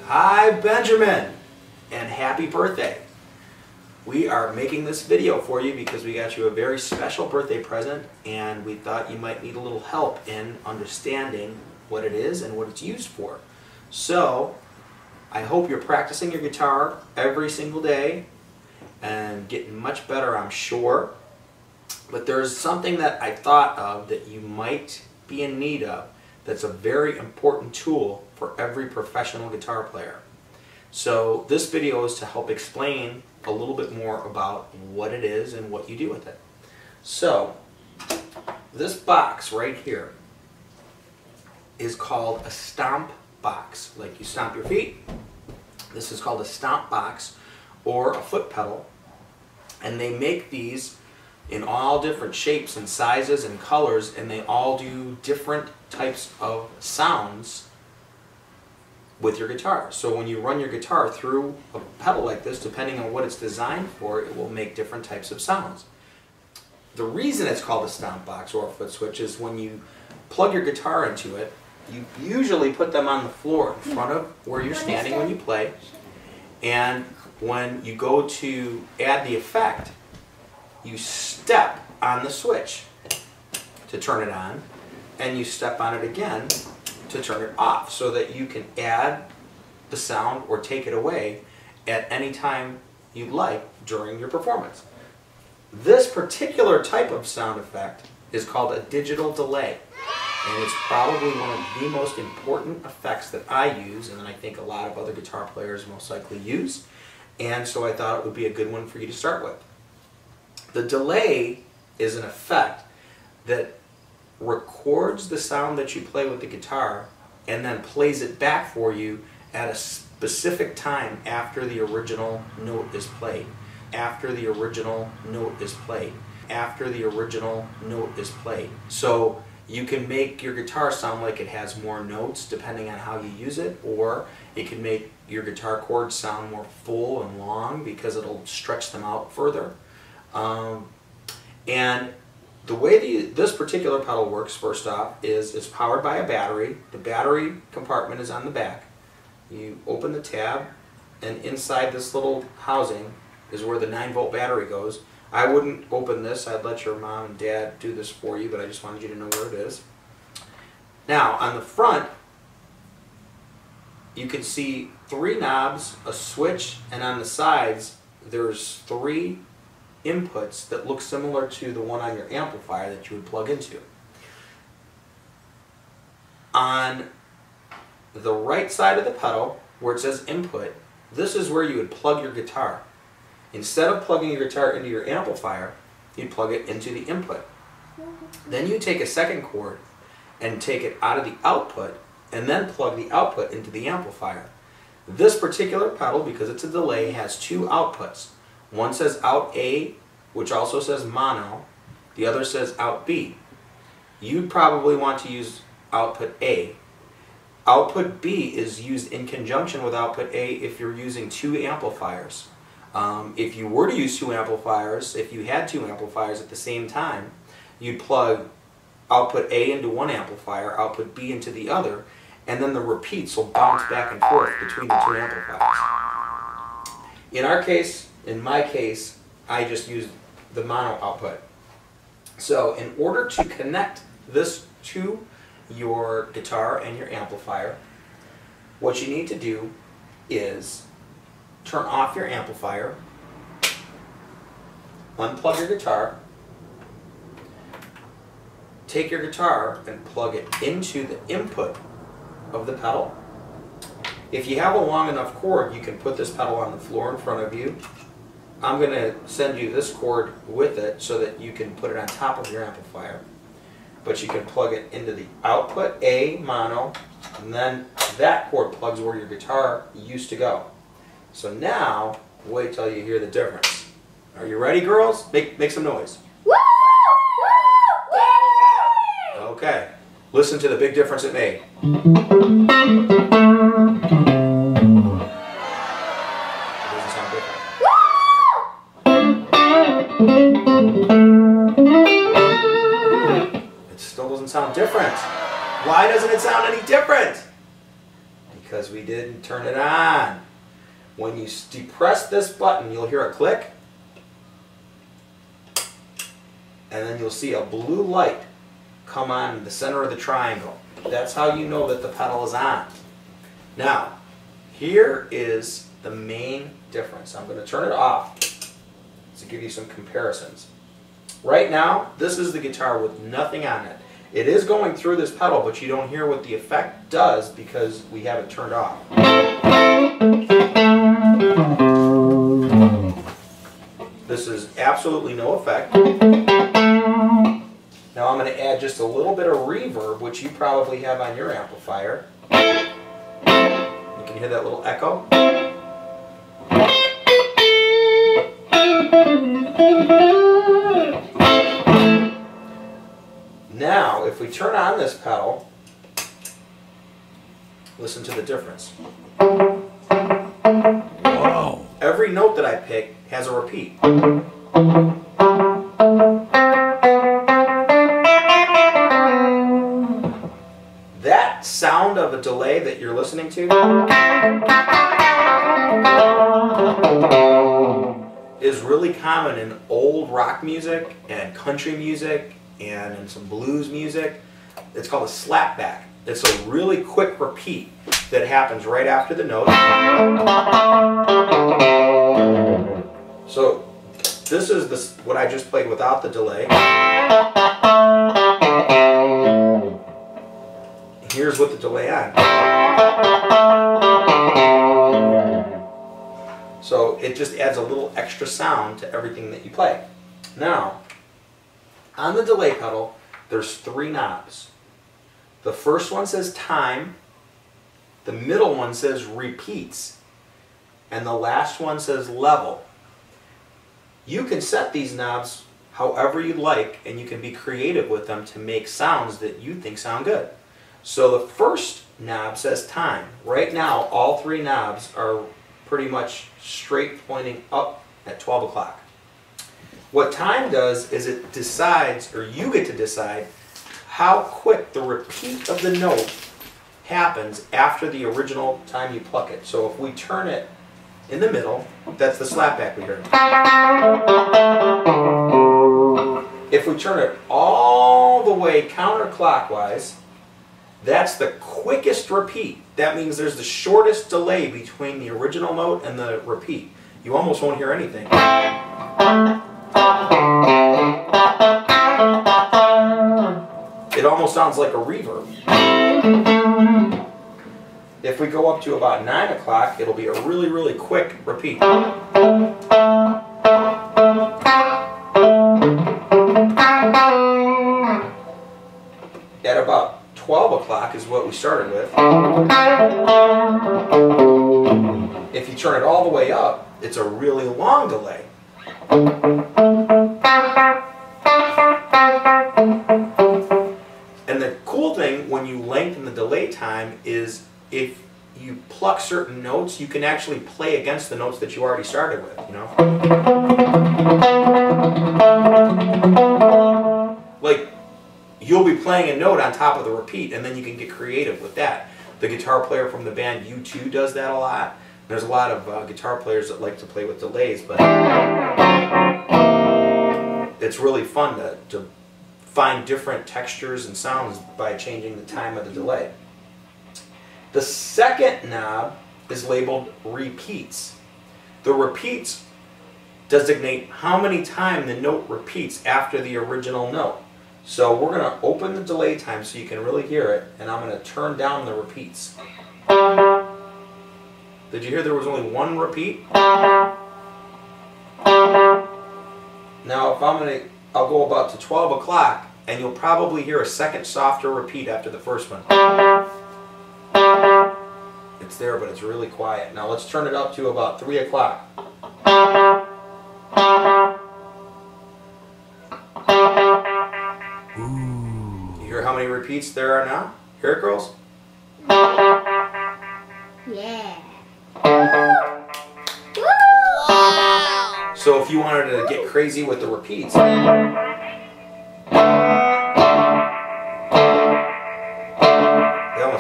Hi Benjamin, and happy birthday. We are making this video for you because we got you a very special birthday present and we thought you might need a little help in understanding what it is and what it's used for. So I hope you're practicing your guitar every single day and getting much better, I'm sure. But there's something that I thought of that you might be in need of that's a very important tool for every professional guitar player. So this video is to help explain a little bit more about what it is and what you do with it. So this box right here is called a stomp box. Like you stomp your feet. This is called a stomp box or a foot pedal. And they make these in all different shapes and sizes and colors, and they all do different types of sounds with your guitar. So when you run your guitar through a pedal like this, depending on what it's designed for, it will make different types of sounds. The reason it's called a stomp box or a foot switch is when you plug your guitar into it, you usually put them on the floor in front of where you're standing when you play, and when you go to add the effect, you step on the switch to turn it on, and you step on it again to turn it off, so that you can add the sound or take it away at any time you like during your performance. This particular type of sound effect is called a digital delay, and it's probably one of the most important effects that I use, and I think a lot of other guitar players most likely use, and so I thought it would be a good one for you to start with. The delay is an effect that records the sound that you play with the guitar and then plays it back for you at a specific time after the original note is played. After the original note is played. After the original note is played. So you can make your guitar sound like it has more notes depending on how you use it, or it can make your guitar chords sound more full and long because it'll stretch them out further. And the way this particular pedal works, first off, is it's powered by a battery. The battery compartment is on the back. You open the tab, and inside this little housing is where the 9-volt battery goes. I wouldn't open this. I'd let your mom and dad do this for you, but I just wanted you to know where it is. Now, on the front, you can see 3 knobs, a switch, and on the sides, there's 3 inputs that look similar to the one on your amplifier that you would plug into. On the right side of the pedal, where it says input, this is where you would plug your guitar. Instead of plugging your guitar into your amplifier, you'd plug it into the input. Then you take a second cord and take it out of the output and then plug the output into the amplifier. This particular pedal, because it's a delay, has 2 outputs. One says out A, which also says mono. The other says out B. You'd probably want to use output A. Output B is used in conjunction with output A if you're using 2 amplifiers. If you were to use 2 amplifiers, if you had 2 amplifiers at the same time, you'd plug output A into one amplifier, output B into the other, and then the repeats will bounce back and forth between the 2 amplifiers. In our case, in my case, I just used the mono output. So in order to connect this to your guitar and your amplifier, what you need to do is turn off your amplifier, unplug your guitar, take your guitar and plug it into the input of the pedal. If you have a long enough cord, you can put this pedal on the floor in front of you. I'm going to send you this cord with it so that you can put it on top of your amplifier. But you can plug it into the output A mono, and then that cord plugs where your guitar used to go. So now, wait till you hear the difference. Are you ready, girls? Make some noise. Woo! Woo! Okay. Listen to the big difference it made. It still doesn't sound different. Why doesn't it sound any different? Because we didn't turn it on. When you depress this button, you'll hear a click, and then you'll see a blue light come on in the center of the triangle. That's how you know that the pedal is on. Now, here is the main difference. I'm going to turn it off to give you some comparisons. Right now, this is the guitar with nothing on it. It is going through this pedal, but you don't hear what the effect does because we have it turned off. This is absolutely no effect. Now I'm going to add just a little bit of reverb, which you probably have on your amplifier. You can hear that little echo. Now, if we turn on this pedal, listen to the difference. Whoa. Every note that I pick has a repeat. That sound of a delay that you're listening to is really common in old rock music and country music and in some blues music. It's called a slapback. It's a really quick repeat that happens right after the note. So this is what I just played without the delay. Here's with the delay on. So it just adds a little extra sound to everything that you play. Now, on the delay pedal, there's 3 knobs. The first one says time, the middle one says repeats, and the last one says level. You can set these knobs however you like, and you can be creative with them to make sounds that you think sound good. So the first knob says time. Right now, all 3 knobs are pretty much straight pointing up at 12 o'clock. What time does is it decides, or you get to decide, how quick the repeat of the note happens after the original time you pluck it. So if we turn it in the middle, that's the slapback we heard. If we turn it all the way counterclockwise, that's the quickest repeat. That means there's the shortest delay between the original note and the repeat. You almost won't hear anything. It almost sounds like a reverb. If we go up to about 9 o'clock, it'll be a really, really quick repeat. At about 12 o'clock is what we started with. If you turn it all the way up, it's a really long delay. And the cool thing when you lengthen the delay time is if you pluck certain notes, you can actually play against the notes that you already started with, you know? Like, you'll be playing a note on top of the repeat, and then you can get creative with that. The guitar player from the band U2 does that a lot. There's a lot of guitar players that like to play with delays, but it's really fun to find different textures and sounds by changing the time of the delay. The second knob is labeled repeats. The repeats designate how many times the note repeats after the original note. So we're going to open the delay time so you can really hear it, and I'm going to turn down the repeats. Did you hear there was only 1 repeat? Now if I'll go about to 12 o'clock, and you'll probably hear a second softer repeat after the first one. It's there, but it's really quiet. Now let's turn it up to about 3 o'clock. You hear how many repeats there are now? Hear it, girls? Yeah. So if you wanted to get crazy with the repeats,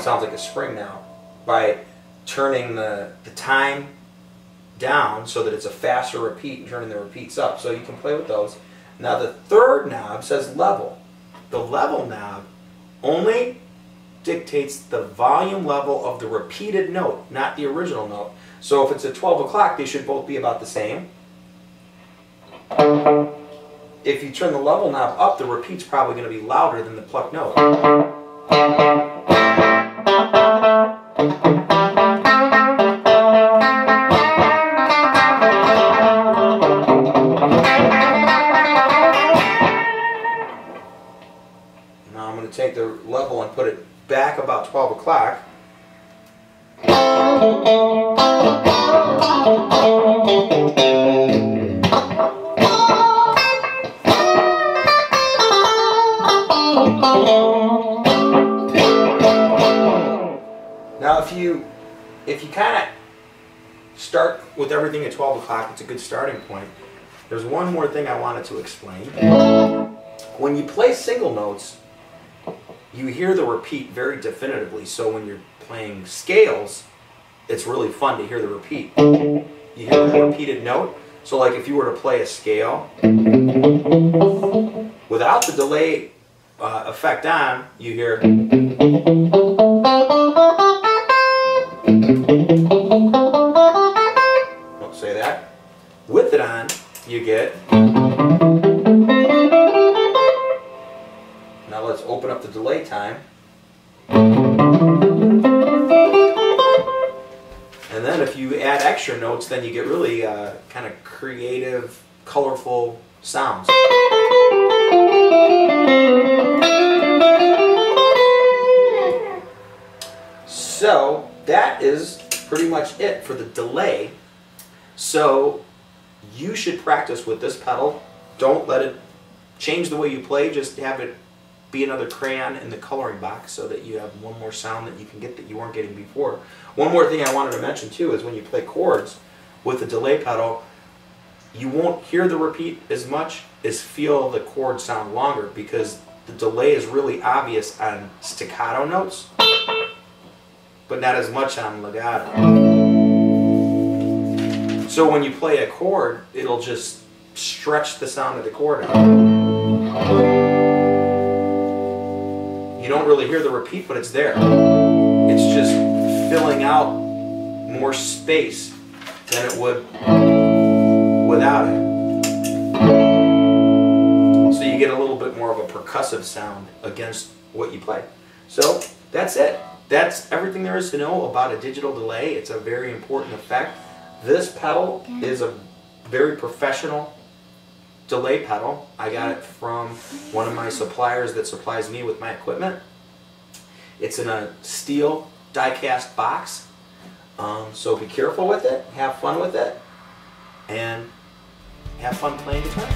it sounds like a spring now, by turning the time down so that it's a faster repeat and turning the repeats up. So you can play with those. Now the third knob says level. The level knob only dictates the volume level of the repeated note, not the original note. So if it's at 12 o'clock, they should both be about the same. If you turn the level knob up, the repeat's probably going to be louder than the plucked note. Now I'm going to take the level and put it back about 12 o'clock. Now if you kind of start with everything at 12 o'clock, it's a good starting point. There's one more thing I wanted to explain. When you play single notes, you hear the repeat very definitively. So when you're playing scales, it's really fun to hear the repeat. You hear the repeated note. So like if you were to play a scale, without the delay effect on, you hear. Don't say that. With it on, you get. Now let's open up the delay time. And then if you add extra notes, then you get really kind of creative, colorful sounds. So that is pretty much it for the delay. So you should practice with this pedal. Don't let it change the way you play, just have it be another crayon in the coloring box so that you have one more sound that you can get that you weren't getting before. One more thing I wanted to mention too is when you play chords with the delay pedal, you won't hear the repeat as much as feel the chord sound longer, because the delay is really obvious on staccato notes, but not as much on legato. So when you play a chord, it'll just stretch the sound of the chord out. You don't really hear the repeat, but it's there. It's just filling out more space than it would without it. So you get a little bit more of a percussive sound against what you play. So that's it. That's everything there is to know about a digital delay. It's a very important effect. This pedal is a very professional delay pedal. I got it from one of my suppliers that supplies me with my equipment. It's in a steel die-cast box, so be careful with it, have fun with it, and have fun playing guitar.